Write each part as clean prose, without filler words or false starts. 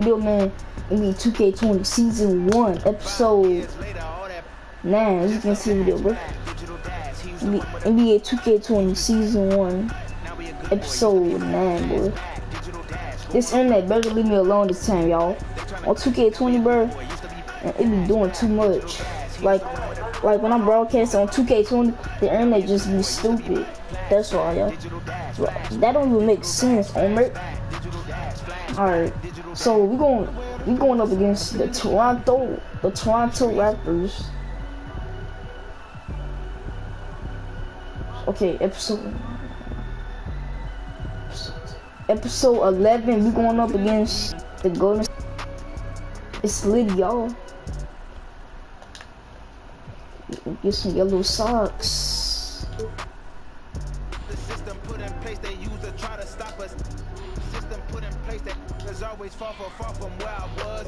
Video, man. NBA 2K20 Season 1, Episode 9. You can see the video, bro. NBA 2K20 Season 1, Episode 9, boy. This internet better leave me alone this time, y'all. On 2K20, bro, it be doing too much. Like when I'm broadcasting on 2K20, the internet just be stupid. That's why, y'all. That don't even make sense, Omer. Alright, so we going up against the Toronto Raptors. Okay, episode 11, we going up against the Golden. It's lit, y'all. Get some yellow socks. The system put in place they use to try to stop us. System put in place that is always far from where I was.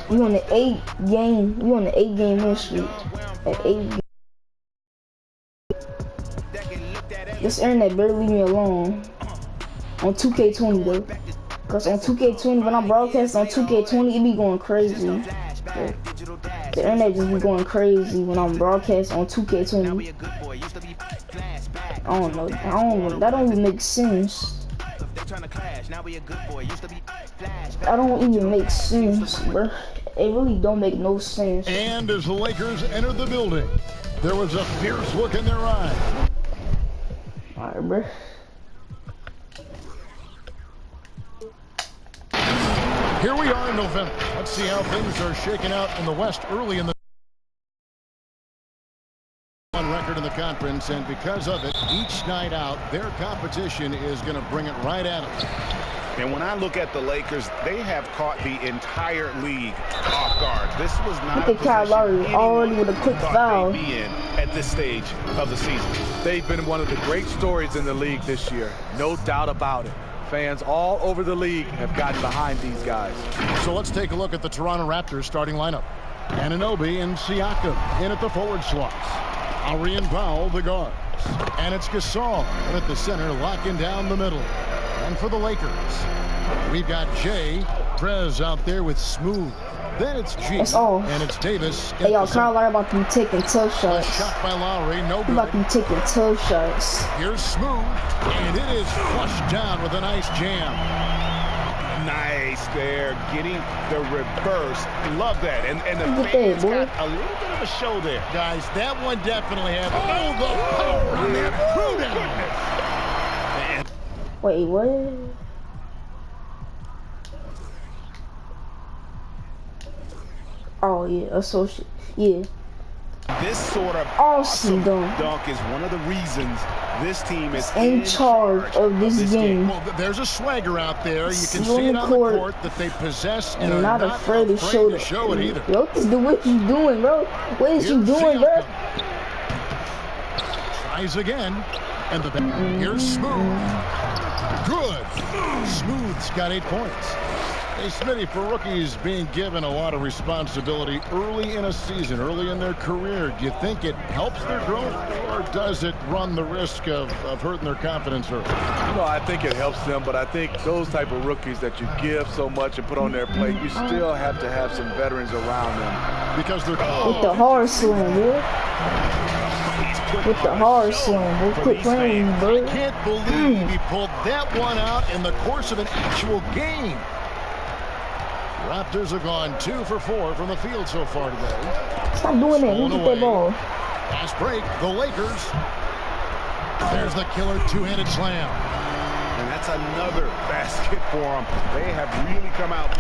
We on the 8-game win streak. At 8. This internet better leave me alone. On 2K20 though. Cause on 2K20, when I broadcast on 2K20, it be going crazy. Yeah. The internet just be going crazy when I'm broadcasting on 2K20. I don't know. That don't even make sense. That don't even make sense, bro. It really don't make no sense. And as the Lakers entered the building, there was a fierce look in their eyes. Alright, bro. Here we are in November. Let's see how things are shaking out in the West early in the record in the conference, and because of it, each night out, their competition is going to bring it right at them. And when I look at the Lakers, they have caught the entire league off guard. This was not a Kyle Lowry already with a quick foul. Be in at this stage of the season. They've been one of the great stories in the league this year, no doubt about it. Fans all over the league have gotten behind these guys. So let's take a look at the Toronto Raptors starting lineup. Anunoby and Siakam in at the forward slots. Lowry and Powell, the guards. And it's Gasol at the center, locking down the middle. And for the Lakers, we've got Jay Prez out there with Smooth. Then it's G. That's all. And it's Davis. Hey, y'all, Kyle Lowry about to be taking tough shots. A shot by Lowry, no good. He about to be taking tough shots. Here's Smooth, and it is flushed down with a nice jam. Nice there, getting the reverse. Love that. And the fans got a little bit of a show there. Guys, that one definitely had all the power on that threw down. Wait, what? Oh yeah, associate. Yeah. This sort of awesome dunk is one of the reasons this team is in charge of this game. Well, there's a swagger out there. You can see it on the court that they possess and are not afraid to show it either. Yo, what you doing, bro? What is you doing, bro? Tries again, and here's Smooth. Good. Smooth's got 8 points. Hey, Smitty, for rookies being given a lot of responsibility early in a season, early in their career, do you think it helps their growth, or does it run the risk of hurting their confidence early? You know, I think it helps them, but I think those type of rookies that you give so much and put on their plate, you still have to have some veterans around them. Because they're... With the hard slam, yeah. With the hard slam, we'll quit playing, bro. I can't believe he pulled that one out in the course of an actual game. Raptors have gone 2 for 4 from the field so far today. Stop doing that. Look at that ball. Fast break. The Lakers. There's the killer two-handed slam. And that's another basket for them. They have really come out.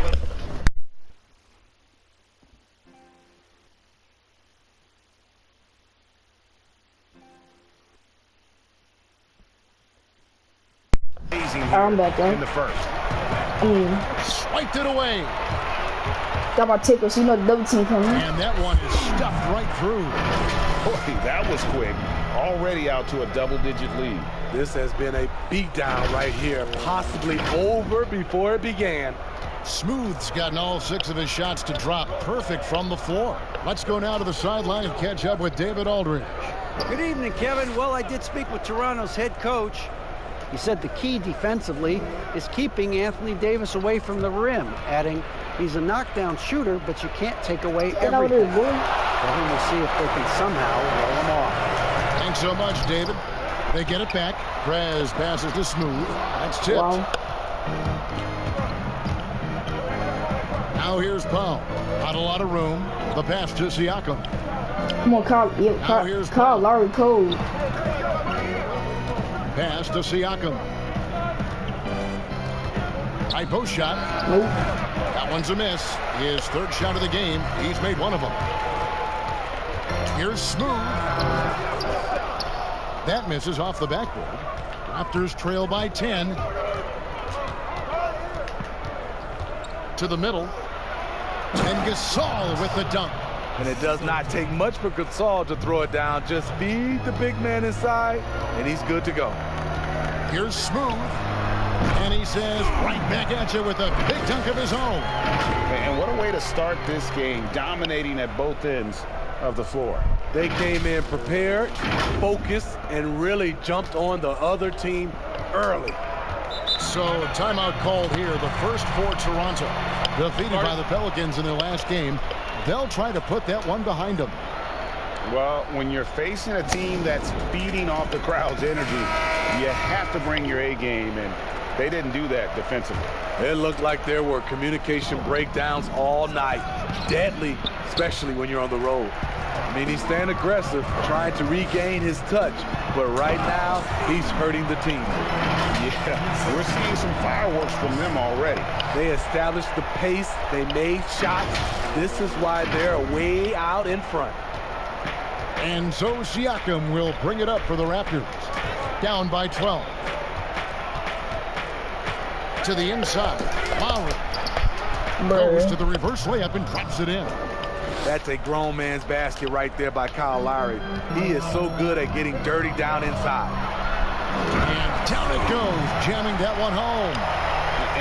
I'm back there. In the first. Swiped it away. Got my tickle, so you know the double team coming. And that one is stuffed right through. Boy, that was quick. Already out to a double-digit lead. This has been a beatdown right here, possibly over before it began. Smooth's gotten all 6 of his shots to drop. Perfect from the floor. Let's go now to the sideline and catch up with David Aldridge. Good evening, Kevin. Well, I did speak with Toronto's head coach. He said the key defensively is keeping Anthony Davis away from the rim, adding, he's a knockdown shooter, but you can't take away Get out everything. there, boy. Well, we'll see if they can somehow roll him off. Thanks so much, David. They get it back. Prez passes to Smooth. That's tipped. Wow. Now here's Powell. Not a lot of room. The pass to Siakam. Come on, Kyle. Yeah, Now here's Kyle Lowry cold. Pass to Siakam. High post shot. Nope. That one's a miss. His third shot of the game. He's made one of them. Here's Smooth. That misses off the backboard. Raptors trail by 10. To the middle. And Gasol with the dunk. And it does not take much for Gasol to throw it down. Just feed the big man inside, and he's good to go. Here's Smooth. And he says, right back at you with a big dunk of his own. And what a way to start this game, dominating at both ends of the floor. They came in prepared, focused, and really jumped on the other team early. So timeout called here. The first for Toronto. Defeated by the Pelicans in their last game. They'll try to put that one behind them. Well, when you're facing a team that's feeding off the crowd's energy, you have to bring your A game, and they didn't do that defensively. It looked like there were communication breakdowns all night. Deadly, especially when you're on the road. I mean, he's staying aggressive, trying to regain his touch, but right now, he's hurting the team. Yeah, we're seeing some fireworks from them already. They established the pace, they made shots. This is why they're way out in front. And so Siakam will bring it up for the Raptors. Down by 12. To the inside. Lowry goes to the reverse layup and drops it in. That's a grown man's basket right there by Kyle Lowry. He is so good at getting dirty down inside. And down it goes, jamming that one home.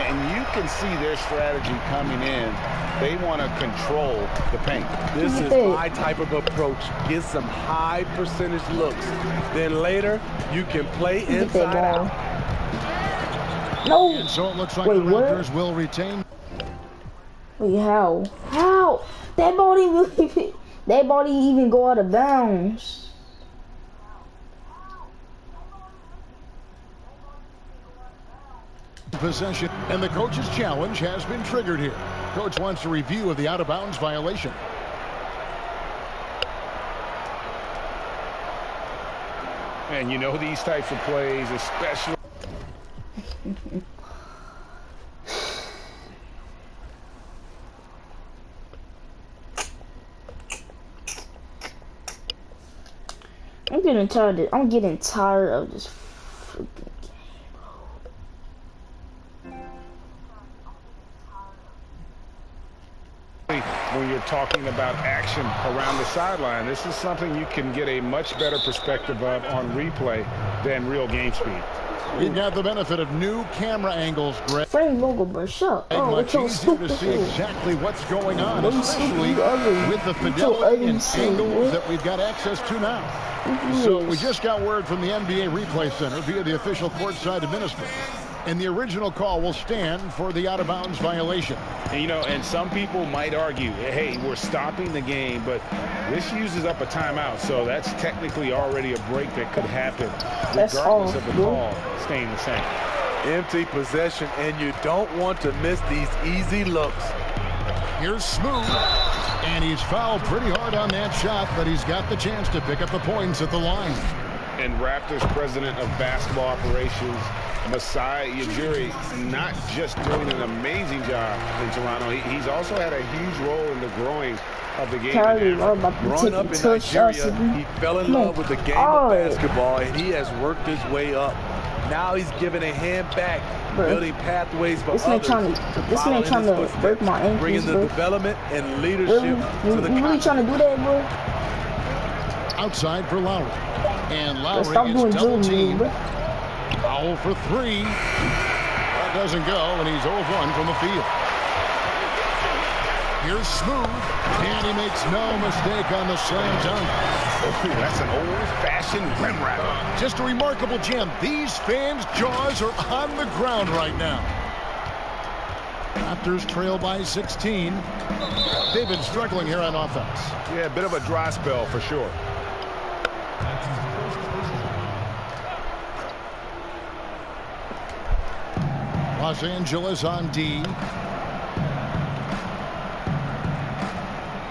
And you can see their strategy coming in. They want to control the paint. This is my type of approach. Get some high percentage looks. Then later, you can play inside out. No. And so it looks like Wait, the Raptors will retain. Wait, how? How? That ball didn't even go out of bounds. Possession, and the coach's challenge has been triggered here. Coach wants a review of the out-of-bounds violation. And you know these types of plays, especially. I'm getting tired of this freaking game, bro. When you're talking about action around the sideline, this is something you can get a much better perspective of on replay than real game speed. We've got the benefit of new camera angles, Greg. Frank Vogel, bro, shut up. Oh, much easier to see exactly what's going on, especially with the fidelity and angles that we've got access to now. So we just got word from the NBA Replay Center via the official courtside administrator. And the original call will stand for the out-of-bounds violation. And, you know, and some people might argue, hey, we're stopping the game, but this uses up a timeout, so that's technically already a break that could happen, regardless of the call staying the same. Empty possession, and you don't want to miss these easy looks. Here's Smooth, and he's fouled pretty hard on that shot, but he's got the chance to pick up the points at the line. And Raptors president of basketball operations, Masai Ujiri, not just doing an amazing job in Toronto, he's also had a huge role in the growing of the game. Growing up in Nigeria, he fell in love with the game of basketball, and he has worked his way up. Now he's giving a hand back, building pathways for others. This man trying to break my ankles, bringing the development and leadership to the You really trying to do that, bro? Outside for Lowry. And Lowry is double-teamed. Foul for three. That doesn't go, and he's 0 of 1 from the field. Here's Smooth, and he makes no mistake on the slam dunk. Oh, that's an old-fashioned rim rattle. Just a remarkable gem. These fans' jaws are on the ground right now. Raptors trail by 16. They've been struggling here on offense. Yeah, a bit of a dry spell for sure. Los Angeles on D.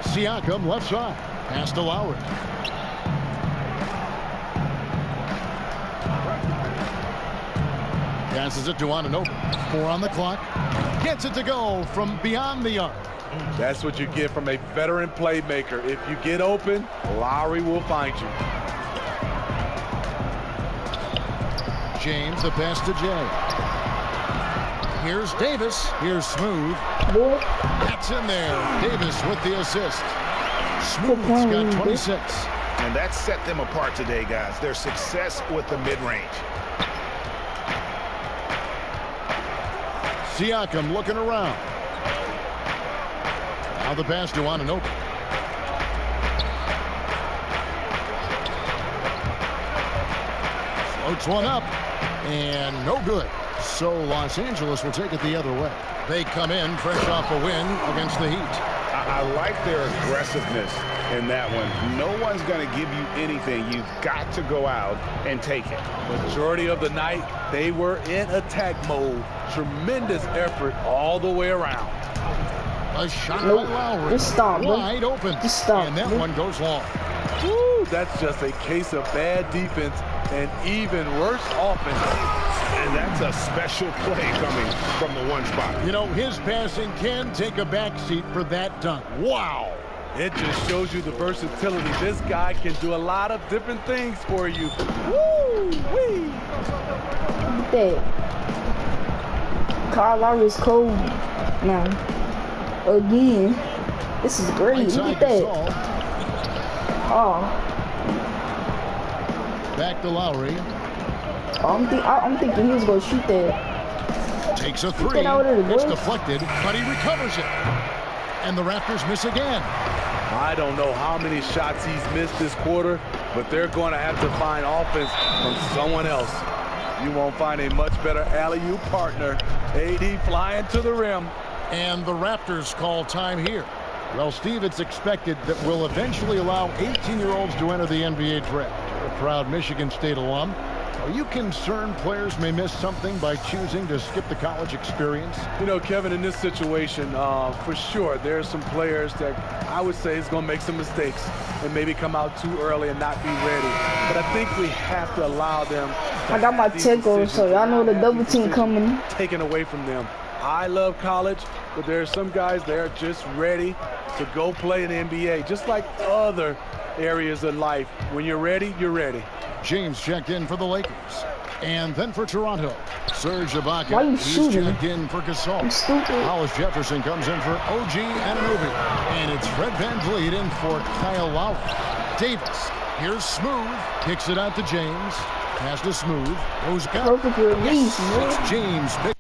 Siakam left side. Pass to Lowry. Passes it to Anunoby. 4 on the clock. Gets it to go from beyond the arc. That's what you get from a veteran playmaker. If you get open, Lowry will find you. James, the pass to Jay. Here's Davis. Here's Smooth. That's in there. Davis with the assist. Smooth's got 26. And that set them apart today, guys. Their success with the mid-range. Siakam looking around. Now the pass to Anunoby. Floats one up. And no good. So Los Angeles will take it the other way. They come in fresh off a win against the Heat. I like their aggressiveness in that one. No one's going to give you anything. You've got to go out and take it. Majority of the night, they were in attack mode. Tremendous effort all the way around. A shot by Lowry. Just stop, wide open. Just stop, and that one goes long. Woo, that's just a case of bad defense and even worse offense. And that's a special play coming from the one spot. You know, his passing can take a backseat for that dunk. Wow. It just shows you the versatility. This guy can do a lot of different things for you. Woo-wee. That Kyle Lowry is cold now. Again. This is great. Look at that. Oh. Back to Lowry. I'm thinking he was going to shoot that. Takes a three. It's deflected, but he recovers it. And the Raptors miss again. I don't know how many shots he's missed this quarter, but they're going to have to find offense from someone else. You won't find a much better alley-oop partner. AD flying to the rim. And the Raptors call time here. Well, Steve, it's expected that we'll eventually allow 18-year-olds to enter the NBA draft. A proud Michigan State alum. Are you concerned players may miss something by choosing to skip the college experience? You know, Kevin, in this situation, for sure, there are some players that I would say is going to make some mistakes and maybe come out too early and not be ready. But I think we have to allow them. I got my tickle, so y'all know the double team coming. Taken away from them. I love college, but there are some guys that are just ready to go play in the NBA, just like other areas of life. When you're ready, you're ready. James checked in for the Lakers. And then for Toronto, Serge Ibaka. Why are you He's shooting? checked in for Gasol. I'm stupid. Hollis Jefferson comes in for OG Anunoby. And it's Fred VanVleet in for Kyle Lowry. Davis. Here's Smooth. Kicks it out to James. Pass to Smooth. Goes back. Perfect release, man. It's James.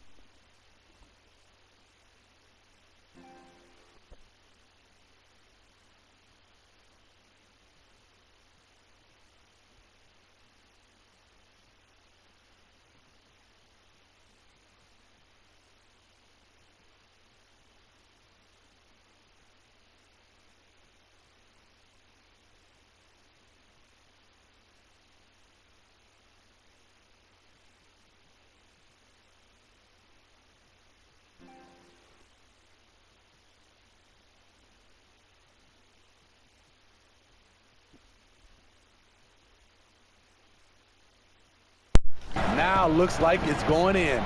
Now looks like it's going in.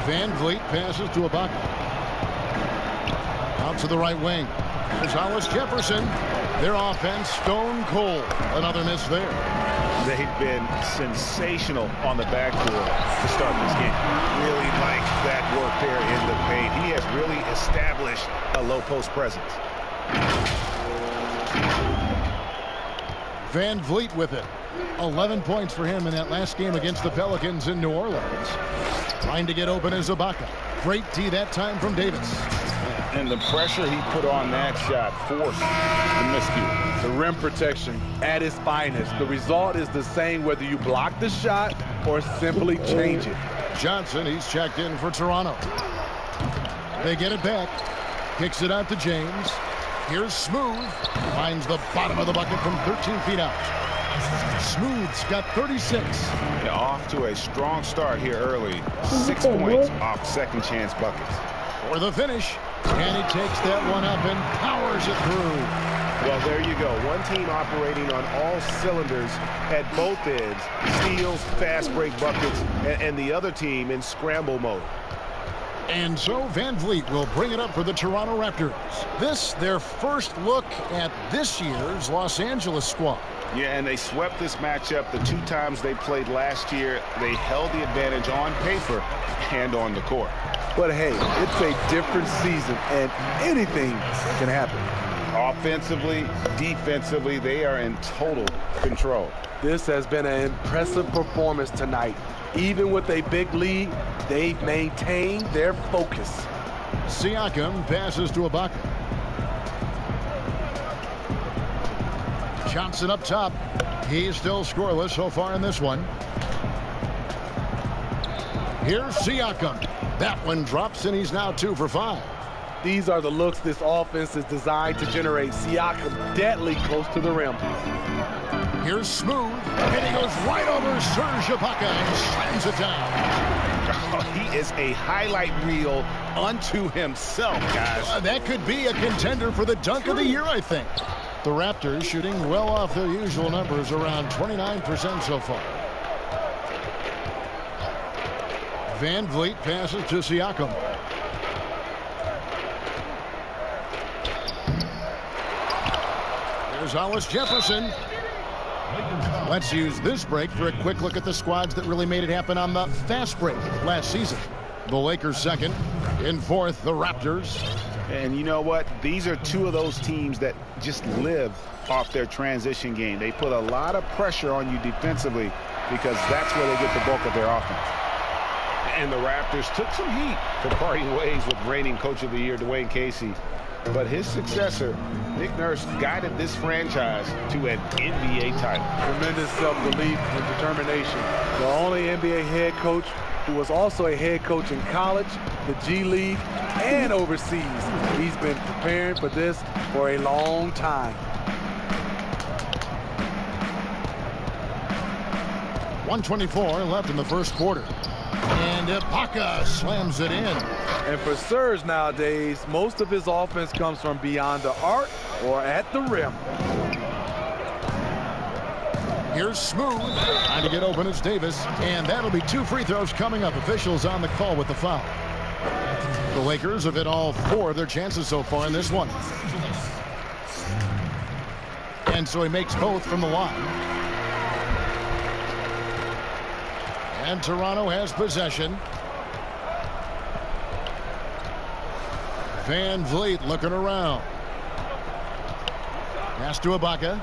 VanVleet passes to Ibaka. Out to the right wing. There's Hollis Jefferson. Their offense stone cold. Another miss there. They've been sensational on the backboard to start this game. Really like that work there in the paint. He has really established a low post presence. Van Vliet with it. 11 points for him in that last game against the Pelicans in New Orleans. Trying to get open is Ibaka. Great D that time from Davis. And the pressure he put on that shot forced the miscue. The rim protection at its finest. The result is the same whether you block the shot or simply change it. Johnson, he's checked in for Toronto. They get it back. Kicks it out to James. Here's Smooth. Finds the bottom of the bucket from 13 feet out. Smooth's got 36. Yeah, off to a strong start here early. 6 points off second chance buckets. For the finish. And he takes that one up and powers it through. Well, there you go. One team operating on all cylinders at both ends. Steals, fast break buckets, and the other team in scramble mode. And so Van Vliet will bring it up for the Toronto Raptors. This, their first look at this year's Los Angeles squad. Yeah, and they swept this matchup the 2 times they played last year. They held the advantage on paper and on the court. But hey, it's a different season, and anything can happen. Offensively, defensively, they are in total control. This has been an impressive performance tonight. Even with a big lead, they've maintained their focus. Siakam passes to Ibaka. Johnson up top. He's still scoreless so far in this one. Here's Siakam. That one drops, and he's now 2 for 5. These are the looks this offense is designed to generate. Siakam deadly close to the rim. Here's Smooth, and he goes right over Serge Ibaka and slams it down. Oh, he is a highlight reel unto himself, guys. That could be a contender for the dunk of the year, I think. The Raptors shooting well off their usual numbers, around 29% so far. Van Vliet passes to Siakam. There's Hollis Jefferson. Let's use this break for a quick look at the squads that really made it happen on the fast break last season. The Lakers second. In fourth, the Raptors. And you know what? These are 2 of those teams that just live off their transition game. They put a lot of pressure on you defensively because that's where they get the bulk of their offense. And the Raptors took some heat for parting ways with reigning Coach of the Year, Dwayne Casey. But his successor, Nick Nurse, guided this franchise to an NBA title. Tremendous self-belief and determination. The only NBA head coach who was also a head coach in college, the G League, and overseas. He's been preparing for this for a long time. 124 left in the first quarter. And Ibaka slams it in. And for Serge nowadays, most of his offense comes from beyond the arc or at the rim. Here's Smooth. Trying to get open is Davis. And that'll be 2 free throws coming up. Officials on the call with the foul. The Lakers have hit all 4 of their chances so far in this one. And so he makes both from the line. And Toronto has possession. Van Vliet looking around. Pass to Ibaka.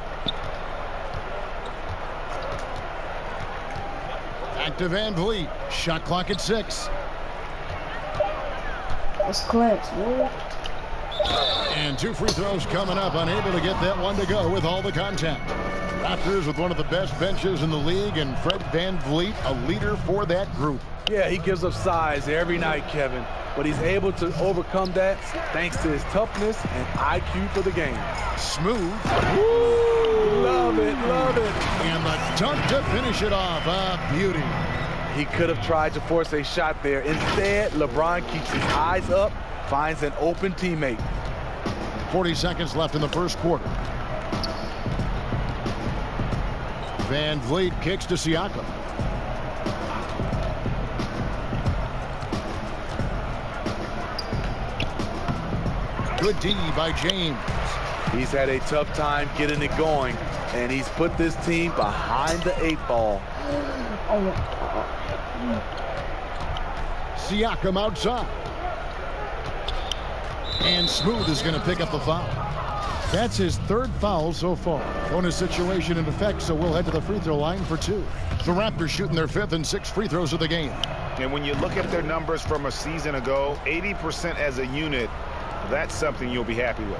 Back to Van Vliet. Shot clock at 6. That's clamps, man. And 2 free throws coming up. Unable to get that one to go with all the contact. Raptors with one of the best benches in the league, and Fred Van Vliet, a leader for that group. Yeah, he gives up size every night, Kevin, but he's able to overcome that thanks to his toughness and IQ for the game. Smooth. Woo! Love it, love it. And the dunk to finish it off. A beauty. He could have tried to force a shot there. Instead, LeBron keeps his eyes up, finds an open teammate. 40 seconds left in the first quarter. Van Vliet kicks to Siakam. Good D by James. He's had a tough time getting it going, and he's put this team behind the 8 ball. Siakam outside. And Smooth is going to pick up the foul. That's his third foul so far. Bonus situation in effect, so we'll head to the free throw line for 2. The Raptors shooting their 5th and 6th free throws of the game. And when you look at their numbers from a season ago, 80% as a unit, that's something you'll be happy with.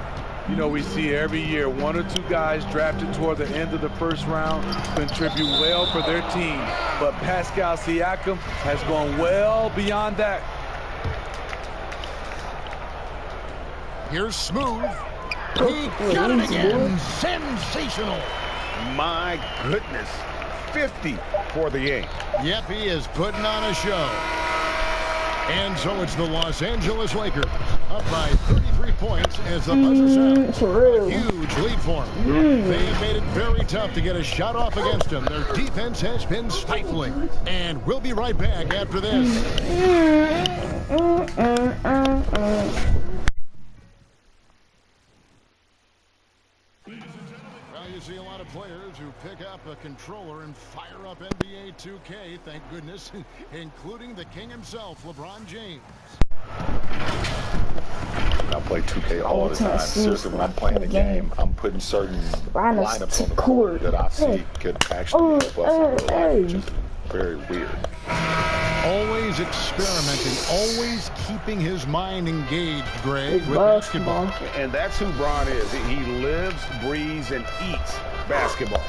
You know, we see every year 1 or 2 guys drafted toward the end of the first round contribute well for their team. But Pascal Siakam has gone well beyond that. Here's Smooth. He got it again. Sensational. My goodness. 50 for the game. Yep, he is putting on a show. And so it's the Los Angeles Lakers up by 33 points as the buzzer sounds. A huge lead for them. They have made it very tough to get a shot off against them. Their defense has been stifling. And we'll be right back after this. You see a lot of players who pick up a controller and fire up NBA 2K, thank goodness, including the king himself, LeBron James. I play 2K all the time. Seriously, when I'm playing the game, I'm putting certain lineups on the court that I see could actually help us in real life, which is very weird. Always experimenting, always keeping his mind engaged, Greg, with basketball. And that's who Bron is. He lives, breathes, and eats basketball.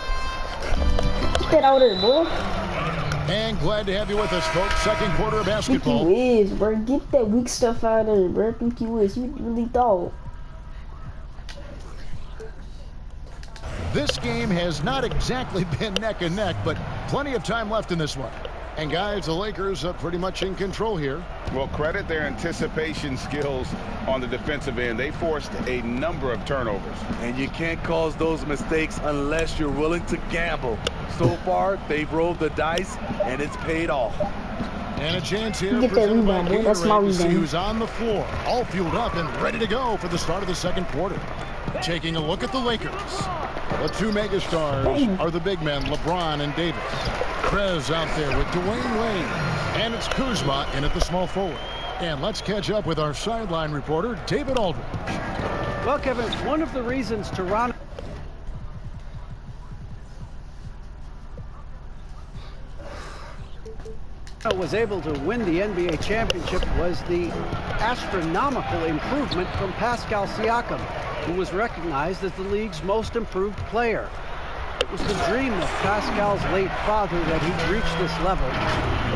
Get that out of there, boy. And glad to have you with us, folks. Second quarter of basketball. Think you is, bro. Get that weak stuff out of there, bro. Think you is. You really thought. This game has not exactly been neck and neck, but plenty of time left in this one. And guys, the Lakers are pretty much in control here. Well, credit their anticipation skills on the defensive end. They forced a number of turnovers. And you can't cause those mistakes unless you're willing to gamble. So far, they've rolled the dice, and it's paid off. And a chance here Get that rebound, boy. That's my to see rebound. who's on the floor, all fueled up and ready to go for the start of the second quarter. Taking a look at the Lakers. The 2 megastars are the big men, LeBron and Davis. Prez out there with Dwayne Wade. And it's Kuzma in at the small forward. And let's catch up with our sideline reporter, David Aldridge. Well, Kevin, one of the reasons Toronto was able to win the NBA championship was the astronomical improvement from Pascal Siakam, who was recognized as the league's most improved player. It was the dream of Pascal's late father that he'd reach this level.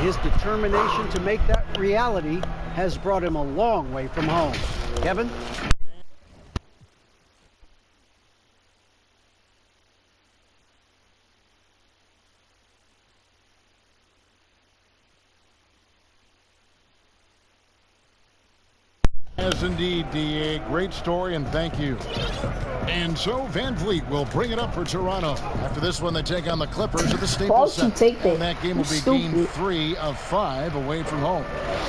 His determination to make that reality has brought him a long way from home. Kevin? Yes, indeed, DA. Great story, and thank you. And so Van Vliet will bring it up for Toronto. After this one, they take on the Clippers at the Staples Center. Take that. And that game will be game 3 of 5 away from home.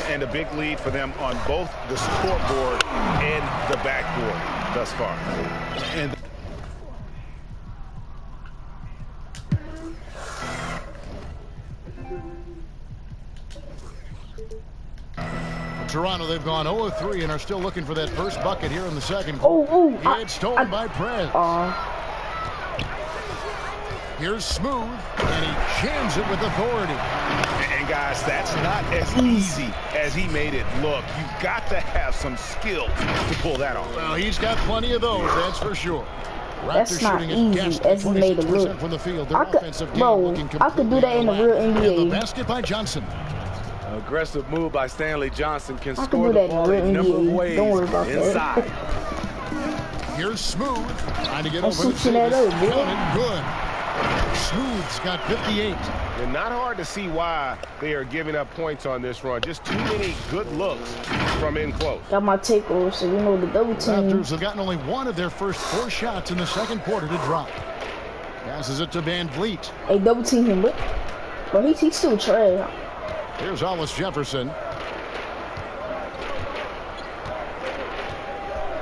And a big lead for them on both the scoreboard and the backboard thus far. And Toronto, they've gone 0-3 and are still looking for that first bucket here in the second quarter. It's stolen by Prez. Here's Smooth, and he jams it with authority. And guys, that's not as easy as he made it look. You've got to have some skill to pull that off. Well, he's got plenty of those, that's for sure. That's not easy as he made it look. From the field. I could do that in the real NBA. And the basket by Johnson. Aggressive move by Stanley Johnson can score the ball in a number of ways inside. Here's Smooth trying to get over the Counted good. Smooth's got 58. And not hard to see why they are giving up points on this run. Just too many good looks from in close. Got my takeover, so you know the double team. Raptors have gotten only one of their first 4 shots in the second quarter to drop. Passes it to Van Vliet. Hey, double team him, but he's still trash. Here's Hollis Jefferson.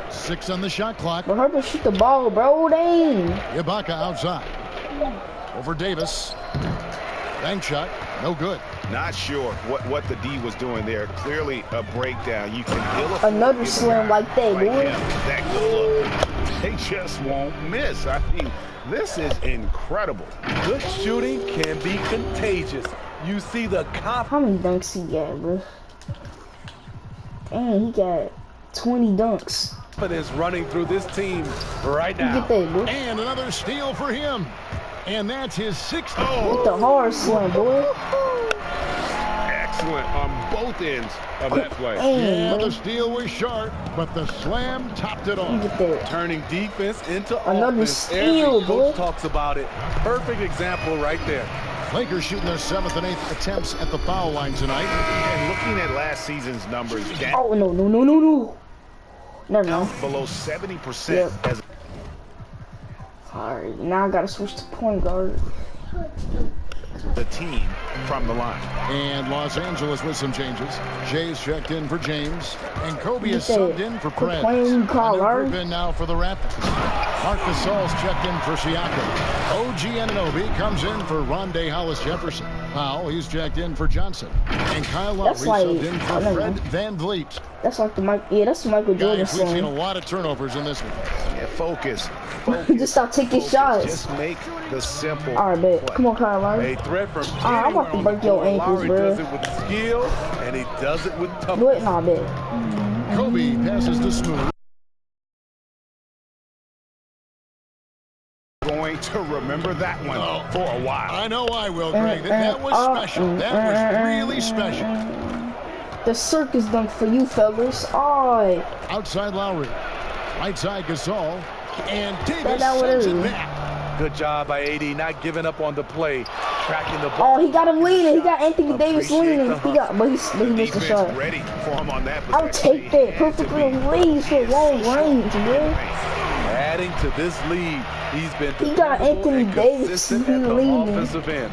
6 on the shot clock. But Herbert shoot the ball, bro. Dang. Ibaka outside. Over Davis. Bank shot. No good. Not sure what the D was doing there. Clearly a breakdown. You can ill another slam like that, boy. That good look. They just won't miss. I mean, this is incredible. Good shooting can be contagious. You see the confidence. How many dunks he got, bro? And he got 20 dunks. Confidence running through this team right now. Get that, bro. And another steal for him. And that's his 6th. With the hard slam, boy. Excellent on both ends of that play. Yeah, the steal was sharp, but the slam topped it off. Get that. Turning defense into Another offense. steal, Every coach talks about it. Perfect example right there. Lakers shooting their 7th and 8th attempts at the foul line tonight. And looking at last season's numbers, oh, no. Never mind. Below 70%. Yep. As Alright, now I gotta switch to point guard. the team from the line. And Los Angeles with some changes. Jay's checked in for James. And Kobe is Get that. subbed in for Quit Prez. playing Kyle Lowry. Group in now for the Raptors. Marc Gasol's checked in for Siakam. OG Anunoby comes in for Rondé Hollis-Jefferson. Powell, he's checked in for Johnson. And Kyle Lowry subbed in for Fred VanVleet. That's like the that's the Michael Jordan Guys, we've seen a song. lot of turnovers in this one. Yeah, focus. Just stop taking shots. Just make the simple Alright, bet. play. Come on, Kyle Lowry. A threat from I'm about to break your ankles, Lowry bro. does it with skill, and he does it with toughness. Do it? Nah, bet. Kobe passes to Smooth. Going to remember that one for a while. I know I will, Greg. That was special. That was really special. The circus dunk for you, fellas. Alright. Outside Lowry. Right side Gasol. And Davis that sends it is. back. Good job by AD, not giving up on the play, tracking the ball. Oh, he got him leaning. He got Anthony Davis Appreciate leaning. the He got, but he missed the Defense shot. ready for him on that I'll possession. take that. Perfectly range for long range, bro. Adding to this lead, he's been He got dependable Anthony and Davis consistent at the leading. offensive end.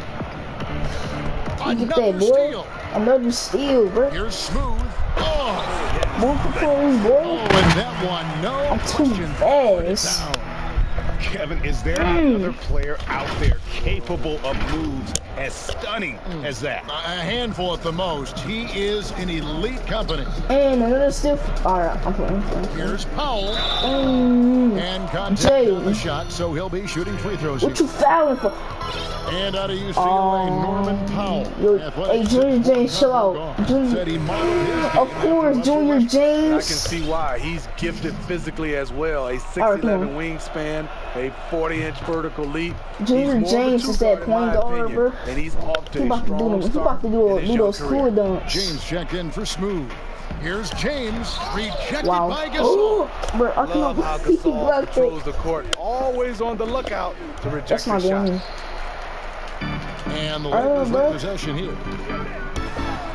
You get Another that, boy. steal. Another steal, bro. Here's Smooth. Oh, Move the plane, boy. and that one, no I'm too question. fast. Down. Kevin, is there another player out there capable of moves as stunning as that? A handful at the most. He is in elite company. And another steal. Alright, I'm playing. Here's Powell. Mm. And contact Jay. on the shot, so he'll be shooting free throws What here. you fouling for? And out of UCLA, Norman Powell. Yo, Athletic hey, Junior 6'4" James, chill out. Said Junior, he modeled his of game course, after Junior Russell I can James. see why. He's gifted physically as well. A Alright, 6'11" come wingspan, a 40-inch vertical leap. Junior He's more of a James is that two-guard, in my point guard, opinion, bro. And he's off to He a about to do strong them. He start about to do in his young those cool career. dunks. James checked in for Smooth. Here's James, rejected Wow. by Gasol. Oh, bro, I Love how can't he Gasol blocked controls it. the court, always on the lookout to reject That's your not shot. going. And the Oh, Lakers bro. with possession here.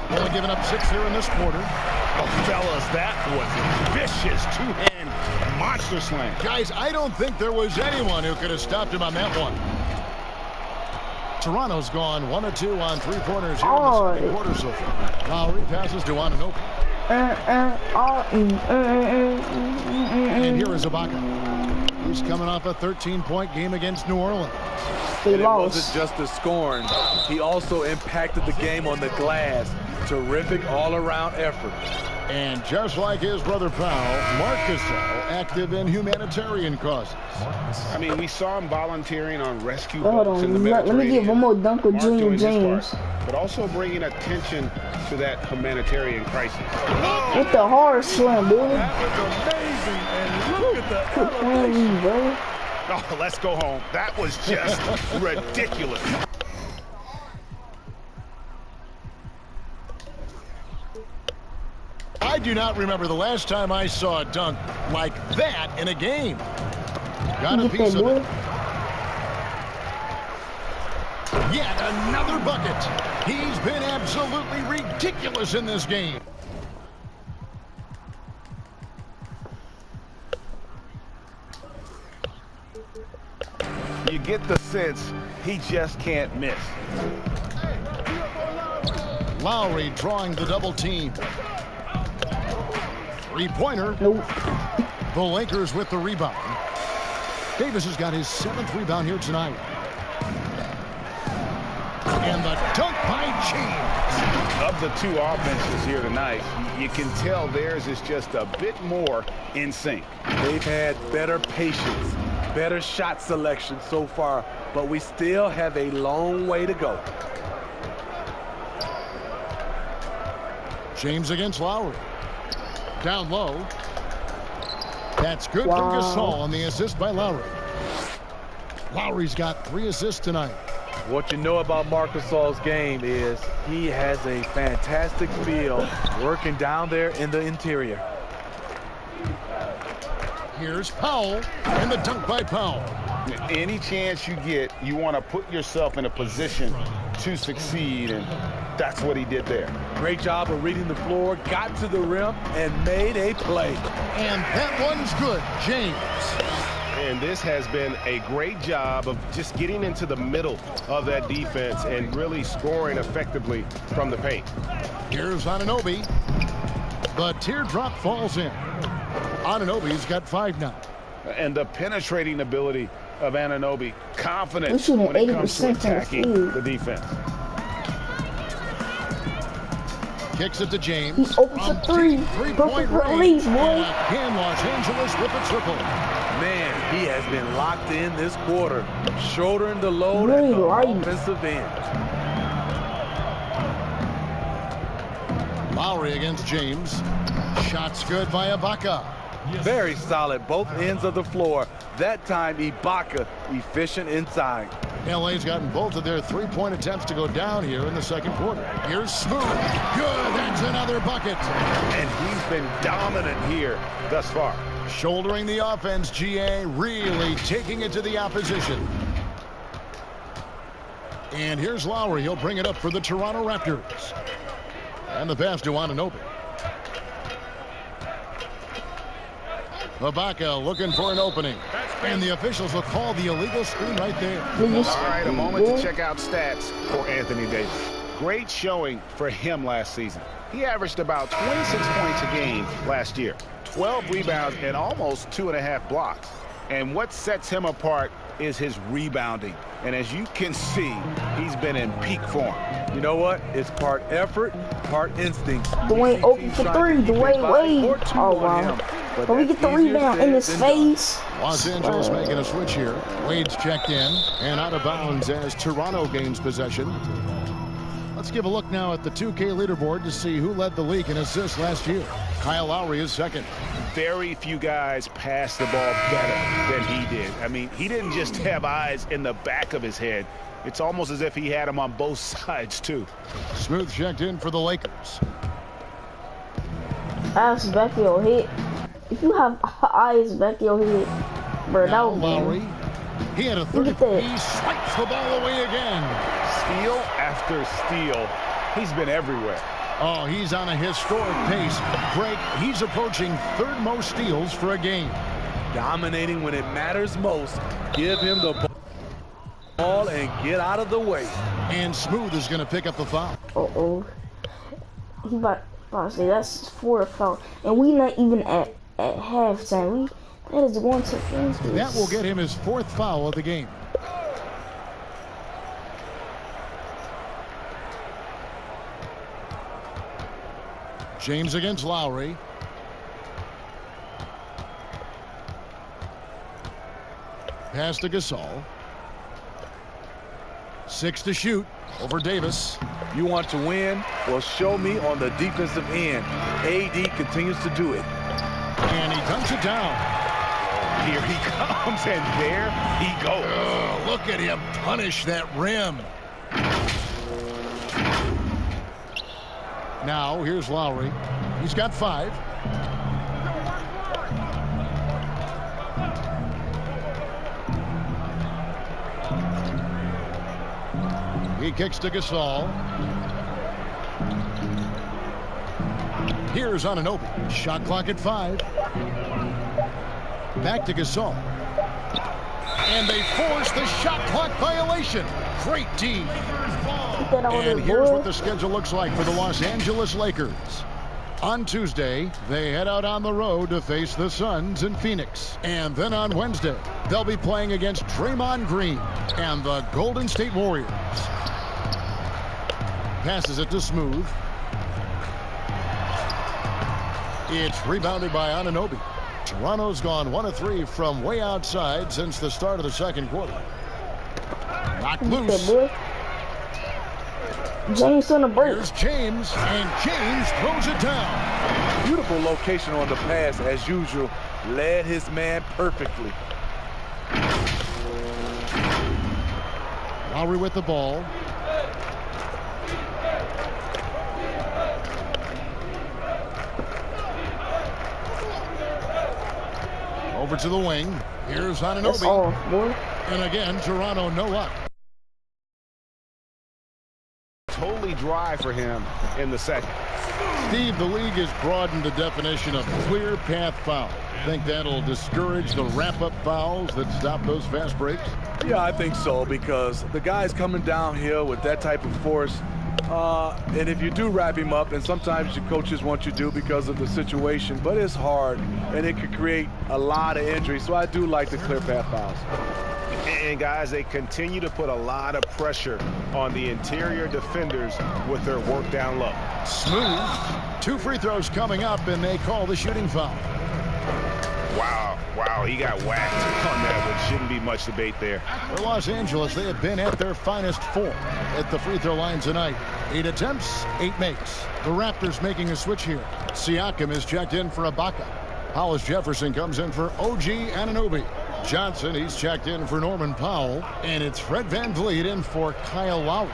Only giving up 6 here in this quarter. Oh, fellas, that was a vicious two-hand monster slam. Guys, I don't think there was anyone who could have stopped him on that one. Toronto's gone 1 of 2 on 3-pointers here in the second quarter so far. Lowry passes to Anunoby. And here is Ibaka. He's coming off a 13-point game against New Orleans. They And it lost. wasn't just the scoring. He also impacted the game on the glass. Terrific all-around effort. And just like his brother Powell, Marc Gasol active in humanitarian causes. I mean, we saw him volunteering on rescue Hold boats in the on, let me Mediterranean. get one more dunk with Mark Junior doing his James. part, but also bringing attention to that humanitarian crisis. With the hard slam, boy. That was amazing. And look at the Quit playing with me, bro. Oh, let's go home. That was just ridiculous. I do not remember the last time I saw a dunk like that in a game. Got a Get piece that, of boy. it. Yet another bucket. He's been absolutely ridiculous in this game. You get the sense he just can't miss. Lowry drawing the double team. Three-pointer. Nope. The Lakers with the rebound. Davis has got his 7th rebound here tonight. And the dunk by James. Of the two offenses here tonight, you can tell theirs is just a bit more in sync. They've had better patience, better shot selection so far, but we still have a long way to go. James against Lowry. Down low. That's good from Gasol on the assist by Lowry. Lowry's got 3 assists tonight. What you know about Marc Gasol's game is he has a fantastic feel working down there in the interior. Here's Powell, and the dunk by Powell. Any chance you get, you want to put yourself in a position to succeed, and that's what he did there. Great job of reading the floor, got to the rim, and made a play. And that one's good, James. And this has been a great job of just getting into the middle of that defense and really scoring effectively from the paint. Here's Anunoby. The teardrop falls in. Anunoby's got 5 now. And the penetrating ability of Anunoby, confident when it comes to attacking the defense. Kicks it to James. He's open for 3. Perfect release, boy. Again, Los Angeles with a triple. Man, he has been locked in this quarter, shouldering the load at the offensive end. Lowry against James. Shots good by Ibaka. Very solid, both ends of the floor. That time, Ibaka efficient inside. LA's gotten both of their 3-point attempts to go down here in the second quarter. Here's Smooth. Good, that's another bucket. And he's been dominant here thus far. Shouldering the offense, GA really taking it to the opposition. And here's Lowry. He'll bring it up for the Toronto Raptors. And the pass to Anunoby. Ibaka looking for an opening. And the officials will call the illegal screen right there. All right, a moment to check out stats for Anthony Davis. Great showing for him last season. He averaged about 26 points a game last year, 12 rebounds, and almost 2.5 blocks. And what sets him apart is his rebounding. And as you can see, he's been in peak form. You know what? It's part effort, part instinct. Dwayne open for 3. Dwayne Wade. Oh, wow. But we get the rebound in his face. Los Angeles making a switch here. Wade's checked in and out of bounds as Toronto gains possession. Let's give a look now at the 2K leaderboard to see who led the league in assists last year. Kyle Lowry is second. Very few guys pass the ball better than he did. I mean, he didn't just have eyes in the back of his head. It's almost as if he had them on both sides, too. Smooth checked in for the Lakers. Eyes back of your head. If you have eyes back of your head, bro, that was Lowry. He had a 30. He swipes the ball away again. Steal after steal. He's been everywhere. Oh, he's on a historic pace. Greg, he's approaching 3rd most steals for a game. Dominating when it matters most. Give him the ball and get out of the way. And Smooth is going to pick up the foul. Uh-oh. He about to say that's 4 foul. And we not even at halftime. That is going to finish this. That will get him his 4th foul of the game. James against Lowry. Pass to Gasol. 6 to shoot over Davis. You want to win? Well, show me on the defensive end. AD continues to do it. And he dunks it down. Here he comes, and there he goes. Oh, look at him punish that rim. Now, here's Lowry. He's got 5. He kicks to Gasol. Here's Anunoby. Shot clock at 5. Back to Gasol. And they force the shot clock violation. Great D. And here's what the schedule looks like for the Los Angeles Lakers. On Tuesday, they head out on the road to face the Suns in Phoenix. And then on Wednesday, they'll be playing against Draymond Green and the Golden State Warriors. passes it to Smooth. It's rebounded by Anunoby. Toronto's gone 1 of 3 from way outside since the start of the second quarter. Knocked loose. James on the break. Here's James, and James throws it down. Beautiful location on the pass, as usual. Led his man perfectly. Lowry with the ball. Over to the wing. Here's Anunoby. Off, boy. And again, Toronto no luck. Totally dry for him in the second. Steve, the league has broadened the definition of clear path foul. Think that'll discourage the wrap-up fouls that stop those fast breaks? Yeah, I think so, because the guy's coming downhill with that type of force. And if you do wrap him up, and sometimes your coaches want you to because of the situation, but it's hard, and it could create a lot of injury. So I do like the clear path fouls. And guys, they continue to put a lot of pressure on the interior defenders with their work down low. Smooth. 2 free throws coming up, and they call the shooting foul. Wow, he got whacked on that one. Shouldn't be much debate there. For Los Angeles, they have been at their finest form at the free throw line tonight. 8 attempts, 8 makes. The Raptors making a switch here. Siakam is checked in for Ibaka. Hollis Jefferson comes in for OG Anunoby. Johnson, he's checked in for Norman Powell. And it's Fred VanVleet in for Kyle Lowry.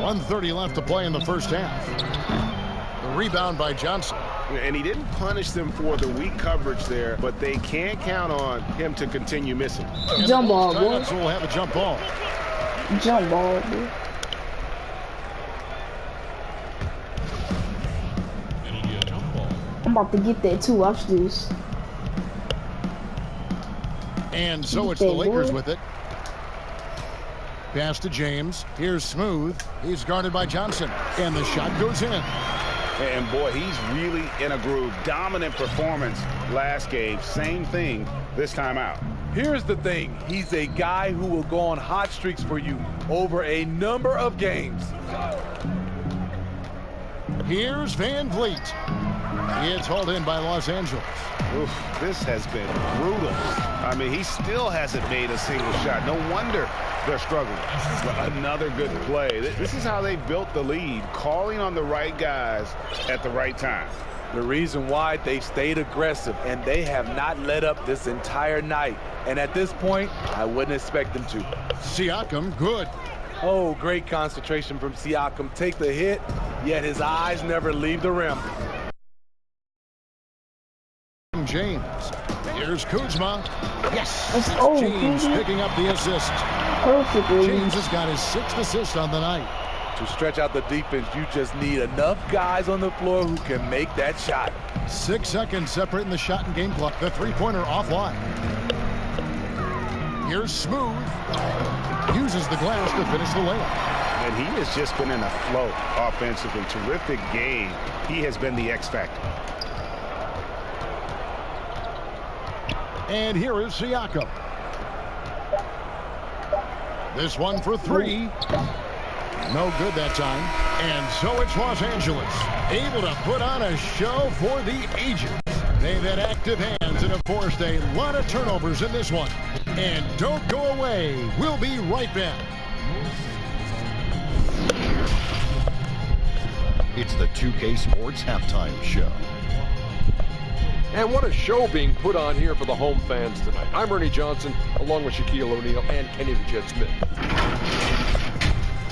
1:30 left to play in the first half. The rebound by Johnson. And he didn't punish them for the weak coverage there, but they can't count on him to continue missing. Jump ball, boy. So we'll have a jump ball. Jump ball, boy. I'm about to get that too. Watch this. And so it's the Lakers with it. Pass to James. Here's Smooth. He's guarded by Johnson. And the shot goes in. And boy, he's really in a groove. Dominant performance last game. Same thing this time out. Here's the thing. He's a guy who will go on hot streaks for you over a number of games. Here's VanVleet. It's hauled in by Los Angeles. Oof, this has been brutal. I mean, he still hasn't made a single shot. No wonder they're struggling. But another good play. This is how they built the lead, calling on the right guys at the right time. The reason why they stayed aggressive, and they have not let up this entire night. And at this point, I wouldn't expect them to. Siakam, good. Oh, great concentration from Siakam. Take the hit, yet his eyes never leave the rim. James. Here's Kuzma. Yes. Oh, James picking up the assist. Perfectly. James has got his 6th assist on the night. To stretch out the defense, you just need enough guys on the floor who can make that shot. 6 seconds separating the shot and game clock. The three-pointer offline. Here's Smooth. Uses the glass to finish the layup. And he has just been in a flow offensively. Terrific game. He has been the X factor. And here is Siakam. This one for 3. No good that time. And so it's Los Angeles, able to put on a show for the ages. They've had active hands and have forced a lot of turnovers in this one. And don't go away. We'll be right back. It's the 2K Sports Halftime Show. And what a show being put on here for the home fans tonight. I'm Ernie Johnson, along with Shaquille O'Neal and Kenny the Jet Smith.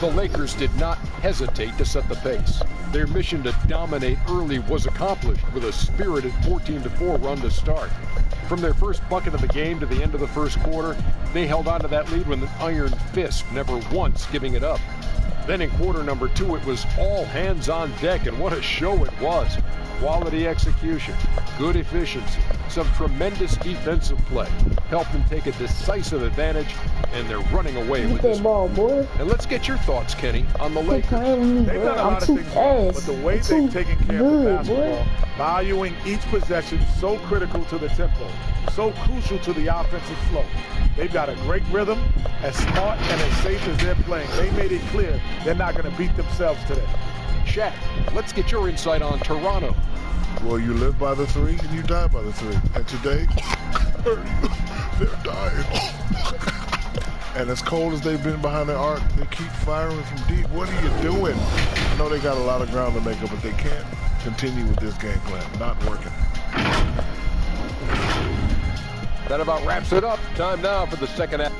The Lakers did not hesitate to set the pace. Their mission to dominate early was accomplished with a spirited 14-4 run to start. From their first bucket of the game to the end of the first quarter, they held on to that lead with an iron fist, never once giving it up. Then in quarter number 2, it was all hands on deck, and what a show it was. Quality execution, good efficiency, some tremendous defensive play helped them take a decisive advantage, and they're running away with this ball, boy. And let's get your thoughts, Kenny, on the Lakers. They've done a lot of things wrong, but the way they've taken care of the basketball, valuing each possession, so critical to the tempo, so crucial to the offensive flow. They've got a great rhythm, as smart and as safe as they're playing. They made it clear they're not going to beat themselves today. Shaq, let's get your insight on Toronto. Well, you live by the three and you die by the three. And today, they're dying. And as cold as they've been behind the arc, they keep firing from deep. What are you doing? I know they got a lot of ground to make up, but they can't continue with this game plan. Not working. That about wraps it up. Time now for the second half.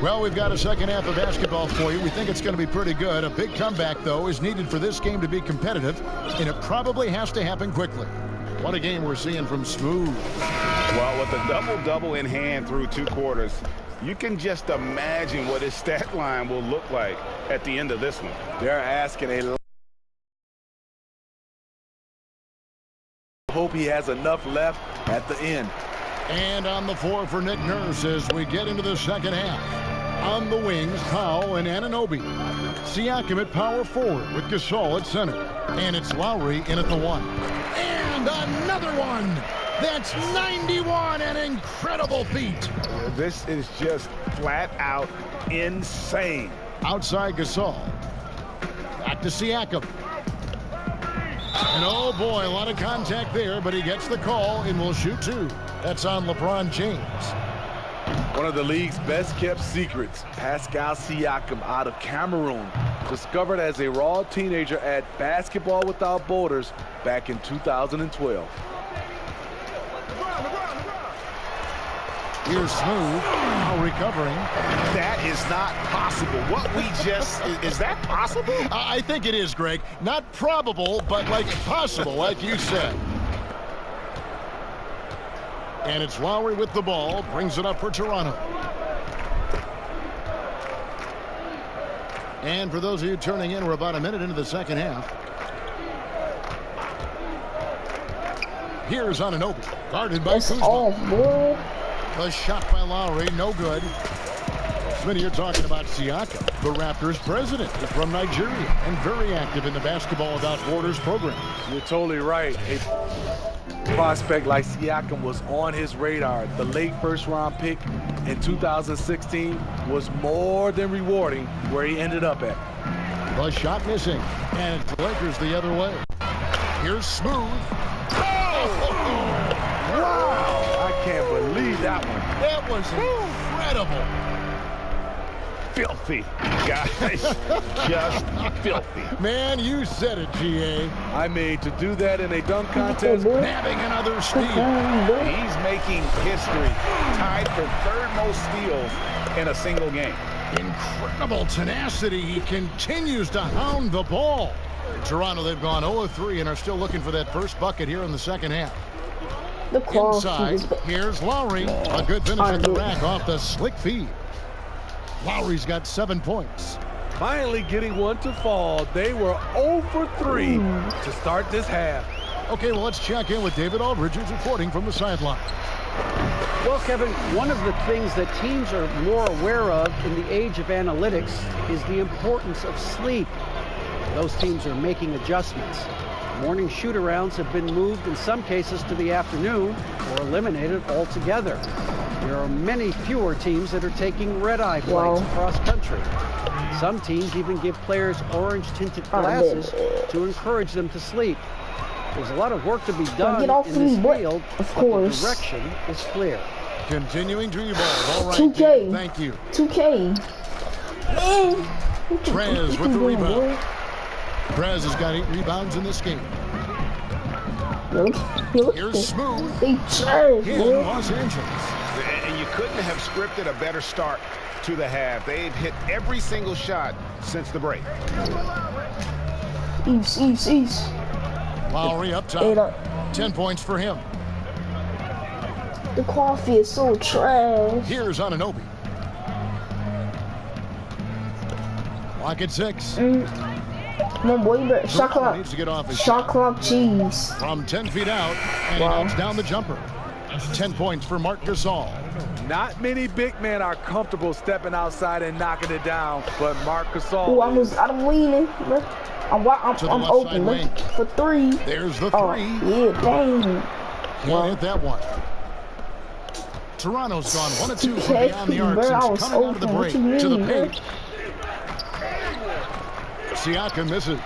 Well, we've got a second half of basketball for you. We think it's going to be pretty good. A big comeback, though, is needed for this game to be competitive, and it probably has to happen quickly. What a game we're seeing from Smooth. Well, with a double-double in hand through 2 quarters, you can just imagine what his stat line will look like at the end of this one. They're asking a lot. Hope he has enough left at the end. And on the floor for Nick Nurse as we get into the second half. On the wings, Powell and Anunoby. Siakam at power forward with Gasol at center. And it's Lowry in at the 1. And another one! That's 91, an incredible feat. This is just flat out insane. Outside Gasol. Back to Siakam. And oh boy, a lot of contact there, but he gets the call and will shoot 2. That's on LeBron James. One of the league's best-kept secrets, Pascal Siakam out of Cameroon, discovered as a raw teenager at Basketball Without Borders back in 2012. Here's Smooth, now recovering. That is not possible. What we just, is that possible? I think it is, Greg. Not probable, but like possible, like you said. And it's Lowry with the ball, brings it up for Toronto. And for those of you turning in, we're about a minute into the second half. Here's Anunoby, guarded by Kuzma. Oh, boy. A shot by Lowry, no good. Smitty, you're talking about Siakam, the Raptors president from Nigeria, and very active in the Basketball Without Borders program. You're totally right. A prospect like Siakam was on his radar. The late first-round pick in 2016 was more than rewarding where he ended up at. The shot missing, and the Lakers the other way. Here's Smooth. Wow! I can't believe that one. That was incredible. Filthy, guys. Just filthy. Man, you said it, G.A. I mean, to do that in a dunk contest, nabbing another steal. He's making history, tied for 3rd most steals in a single game. Incredible tenacity. He continues to hound the ball. In Toronto, they've gone 0-3 and are still looking for that first bucket here in the second half. Inside, here's Lowry. A good finish at the rack off the slick feed. Lowry's got 7 points. Finally getting one to fall. They were 0 for 3 to start this half. Okay, well, let's check in with David Aldridge, who's reporting from the sideline. Well, Kevin, one of the things that teams are more aware of in the age of analytics is the importance of sleep. Those teams are making adjustments. Morning shoot-arounds have been moved in some cases to the afternoon or eliminated altogether. There are many fewer teams that are taking red-eye flights across country. Some teams even give players orange-tinted glasses to encourage them to sleep. There's a lot of work to be done in this field, but the direction is clear. Continuing to evolve. All right, 2K. Thank you. 2K. Trez with the rebound. Trez has got 8 rebounds in this game. Here's Smooth in Los Angeles. And you couldn't have scripted a better start to the half. They've hit every single shot since the break. East. Lowry up top. 10 points for him. The coffee is so trash. Here's Anunoby. Lock at 6. Come on, boy, you better shot clock. Needs to get off his shot clock cheese. From 10 feet out, and he knocks down the jumper. 10 points for Marc Gasol. Not many big men are comfortable stepping outside and knocking it down, but Marc Gasol. Oh, I'm leaning. I'm open. Look for 3. There's the 3. Oh, yeah, dang. Can't hit that one. Toronto's gone 1 of 2 from beyond the arc since coming out of the break to the paint. Siakam misses.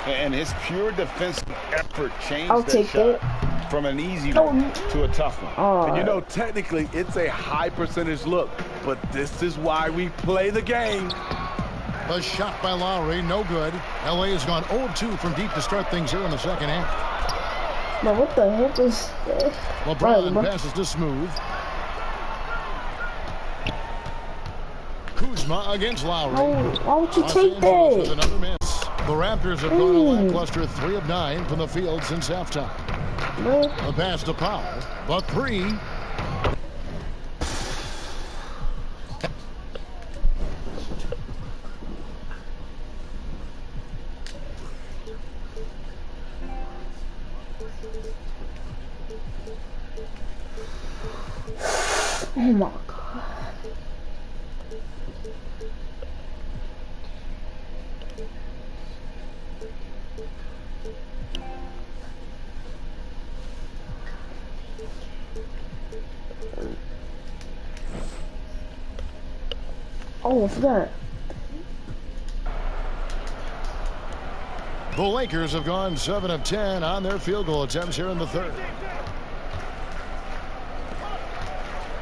And his pure defensive effort changed that shot from an easy one to a tough one. And you know, technically, it's a high percentage look, but this is why we play the game. A shot by Lowry, no good. LA has gone 0-2 from deep to start things here in the second half. Now, what the heck is that? LeBron passes to Smooth. Kuzma against Lowry. Why would you take that? With another miss. The Raptors have gone a lackluster 3 of 9 from the field since halftime. A pass to Powell, but 3. Oh my God. Oh, I forgot. The Lakers have gone 7 of 10 on their field goal attempts here in the third.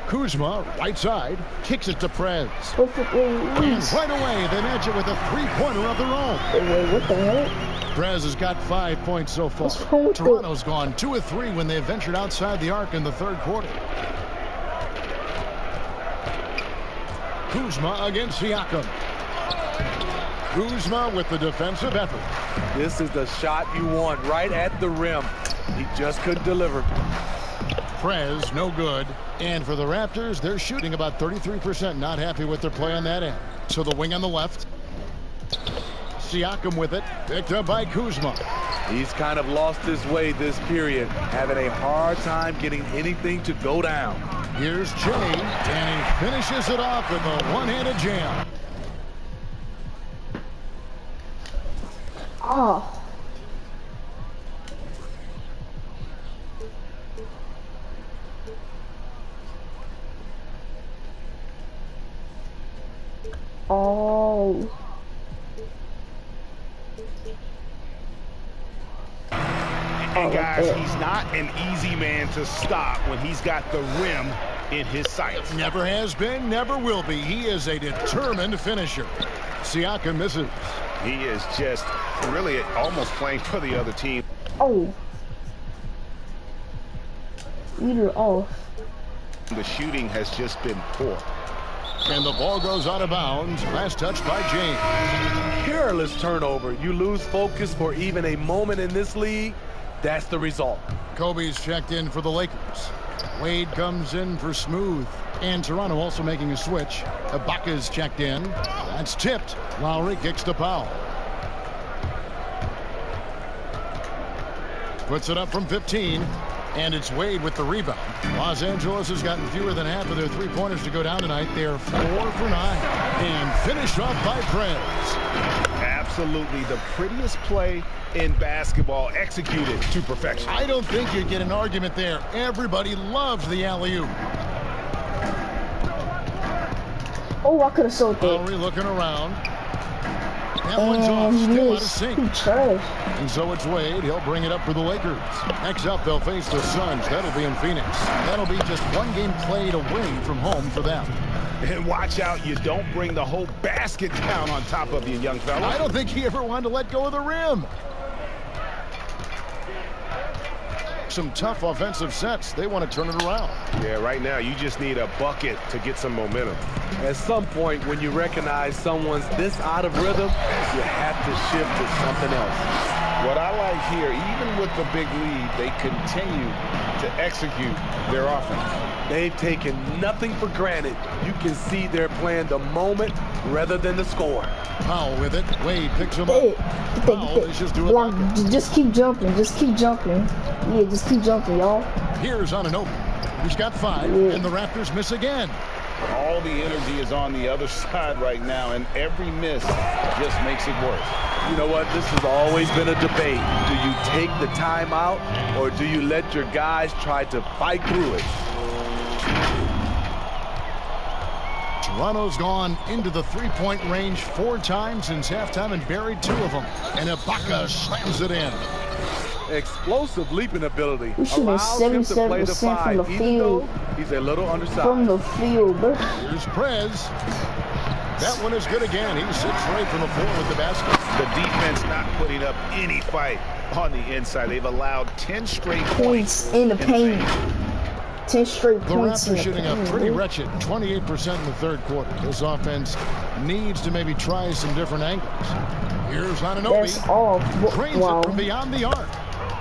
Kuzma, right side, kicks it to Prez. And right away, they match it with a 3-pointer of their own. What the heck? Prez has got 5 points so far. Toronto's gone 2 of 3 when they ventured outside the arc in the third quarter. Kuzma against Siakam. Kuzma with the defensive effort. This is the shot you want, right at the rim. He just couldn't deliver. Prez, no good. And for the Raptors, they're shooting about 33%. Not happy with their play on that end. So the wing on the left. Siakam with it. Picked up by Kuzma. He's kind of lost his way this period. Having a hard time getting anything to go down. Here's Jay, and he finishes it off with a one-handed jam. Oh. Oh. And guys, he's not an easy man to stop when he's got the rim in his sights. Never has been, never will be. He is a determined finisher. Siakam misses. He is just really almost playing for the other team. Oh. Leader off. The shooting has just been poor. And the ball goes out of bounds. Last touch by James. Careless turnover. You lose focus for even a moment in this league. That's the result. Kobe's checked in for the Lakers. Wade comes in for Smooth. And Toronto also making a switch. Ibaka's checked in. That's tipped. Lowry kicks to Powell. Puts it up from 15. And it's Wade with the rebound. Los Angeles has gotten fewer than half of their three-pointers to go down tonight. They're 4 for 9. And finished off by Prez. Absolutely the prettiest play in basketball, executed to perfection. I don't think you'd get an argument there. Everybody loves the alley-oop. Oh, I could have sold that. Lowry looking around. That one's off, still out of sync. And so it's Wade. He'll bring it up for the Lakers. Next up, they'll face the Suns. That'll be in Phoenix. That'll be just one game played away from home for them. And watch out, you don't bring the whole basket down on top of you, young fella. I don't think he ever wanted to let go of the rim. Some tough offensive sets. They want to turn it around. Yeah, right now you just need a bucket to get some momentum. At some point, when you recognize someone's this out of rhythm, you have to shift to something else. What I like here, even with the big lead, they continue to execute their offense. They've taken nothing for granted. You can see they're playing the moment rather than the score. Powell with it. Wade picks him up. Powell is just doing it. Just keep jumping. Just keep jumping. Yeah, just keep jumping, y'all. Here's Anunoby. He's got 5, and the Raptors miss again. All the energy is on the other side right now, and every miss just makes it worse. You know what? This has always been a debate. Do you take the timeout, or do you let your guys try to fight through it? Toronto's gone into the three-point range 4 times since halftime and buried 2 of them. And Ibaka slams it in. Explosive leaping ability. We shooting 77% from the field. He's a little undersized. From the field, bro. Here's Prez. That one is good again. He sits right from the floor with the basket. The defense not putting up any fight on the inside. They've allowed 10 straight points in the paint. 10 straight points. The Raptors shooting up pretty wretched, 28% in the third quarter. This offense needs to maybe try some different angles. Here's Anunoby. That's all. Drains it from beyond the arc.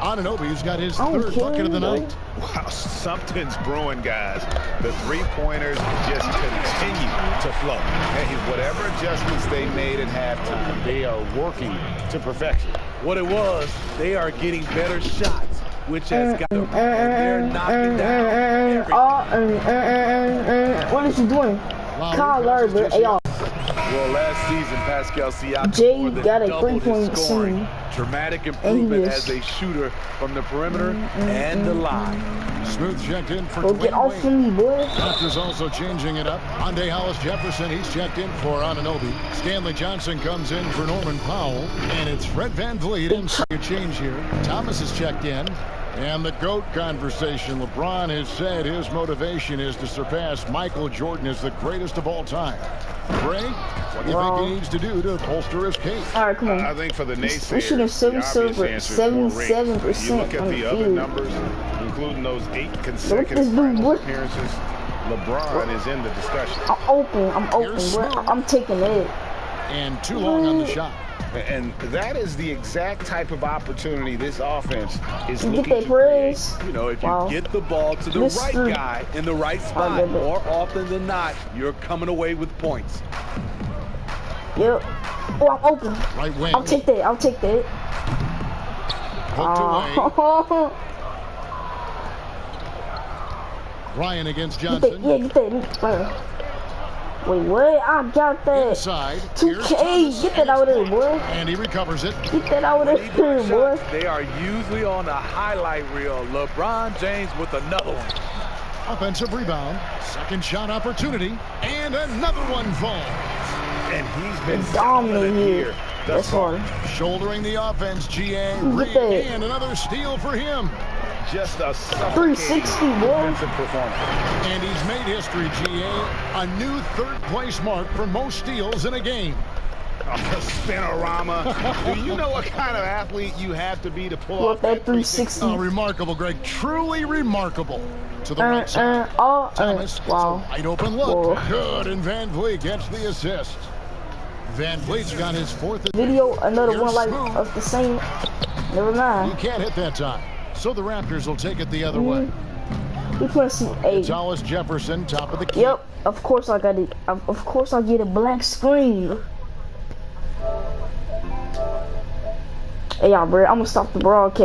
Anunoby's got his 3rd bucket of the night. Wow, something's brewing, guys. The three-pointers just continue to flow. Hey, whatever adjustments they made at halftime, they are working to perfection. What it was, they are getting better shots, which has got them. They're knocking down What is you doing? Kyle Lowry, bro. Well, last season, Pascal Siakam Jay got a 3-point scoring. Dramatic improvement as a shooter from the perimeter and the line. Smooth checked in for Dwayne get off from me, boy. Raptors also changing it up. Andre Hollis-Jefferson, he's checked in for Anunoby. Stanley Johnson comes in for Norman Powell. And it's Fred VanVleet in for a change here. Thomas is checked in. And the GOAT conversation. LeBron has said his motivation is to surpass Michael Jordan as the greatest of all time. Ray, what do you think he needs to do to bolster his case? All right, come on. I think for the naysayers, we're shooting 77% you look at the other numbers, including those 8 consecutive appearances, LeBron is in the discussion. I'm open, bro. I'm taking it. And too long on the shot. And that is the exact type of opportunity this offense is looking to create. You know, if you get the ball to the right guy in the right spot, more often than not, you're coming away with points. Yep. Oh, I'm open. Right wing. I'll take that. Hooked away. Ryan against Johnson. Get that. Wait, what? I got that. Inside. 2K. Get that out of there, boy. And he recovers it. Get that out of there, boy. They are usually on the highlight reel. LeBron James with another one. Offensive rebound. Second shot opportunity. And another one falls. And he's been dominant here. That's far. Shouldering the offense, GA. And another steal for him. Just a 360, defensive performance. And he's made history, GA. A new 3rd place mark for most steals in a game. Oh, Spinorama. Do you know what kind of athlete you have to be to pull off that 360? Oh, remarkable, Greg. Truly remarkable. To the right side. Thomas. Wow. Wide open look. Good. And VanVleet gets the assist. VanVleet's got his 4th. Video, another one like of the same. Never mind. You can't hit that time. So the Raptors will take it the other way. We put some It's Hollis-Jefferson, top of the key. Yep, of course I got it. Of course I get a black screen. Hey, y'all, bro, I'm gonna stop the broadcast.